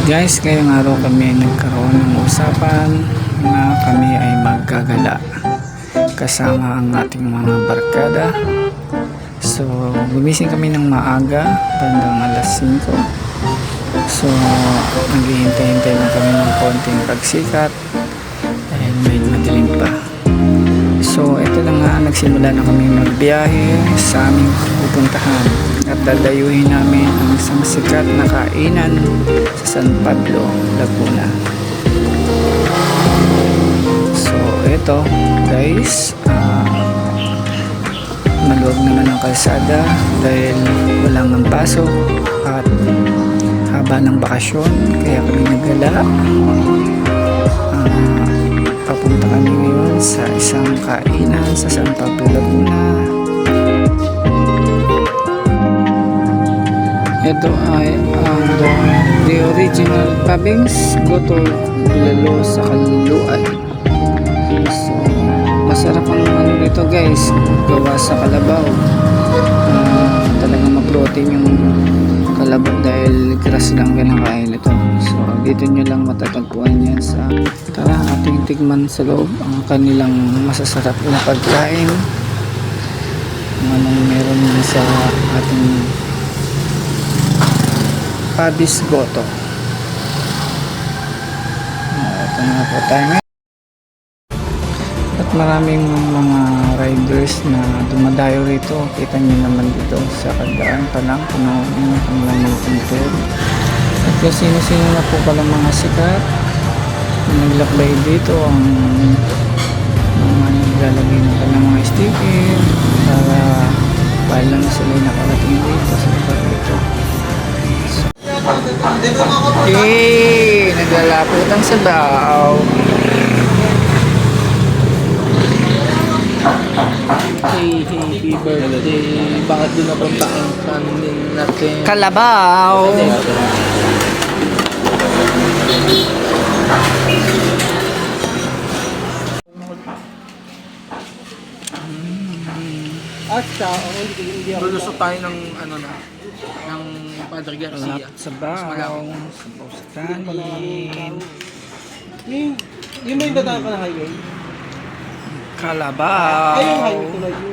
Guys, ngayong araw kami nagkaroon ng usapan na kami ay maggagala kasama ang ating mga barkada. So, gumising kami ng maaga, bandang alas 5. So, naghihintay-hintay lang kami ng konting pagsikat dahil medyo madilim pa. So, ito na nga, nagsimula na kami magbiyahe sa aming pupuntahan at dadayuhin namin ang isang sikat na kainan sa San Pablo, Laguna. So, ito guys, maluwag naman ang kalsada dahil walang ang pasok at haba ng bakasyon, kaya kami naggala. Papunta kami ngayon sa isang kainan sa San Pablo, Laguna. Ito ay ang the original Pabings Goto Lalo sa Kaluan. So, masarap ang ano nito guys, gawa sa kalabaw. Talagang ma-protein yung kalabaw dahil grass lang kinakain ito. So, dito nyo lang matatagpuan yan sa... Tara, ating tigman sa loob ang kanilang masasarap na pagkain. Anong meron sa ating Pabis Goto. Ito na po tayo ngayon. At maraming mga riders na dumadayo rito. Kita nyo naman dito sa kagdaan pa lang puno ng kanilang mga pintor. At kung sino-sino na po pala mga sikat naglakbay dito, ang mga naglalagay ng kanilang mga sticker para lang sila nakarating dito sa lugar dito. Naglalapot ang sabaw. Hey, happy birthday. Bakit doon napunta ang kanin natin? Kalabaw. At siya, hindi ako. Lulusot tayo ng ano na, ng Padre Garcia. Sabaw. Sabaw sa kanin. Yung ba yung dadaan ka na highway? Kalabaw. Ay, yung highway tulad yung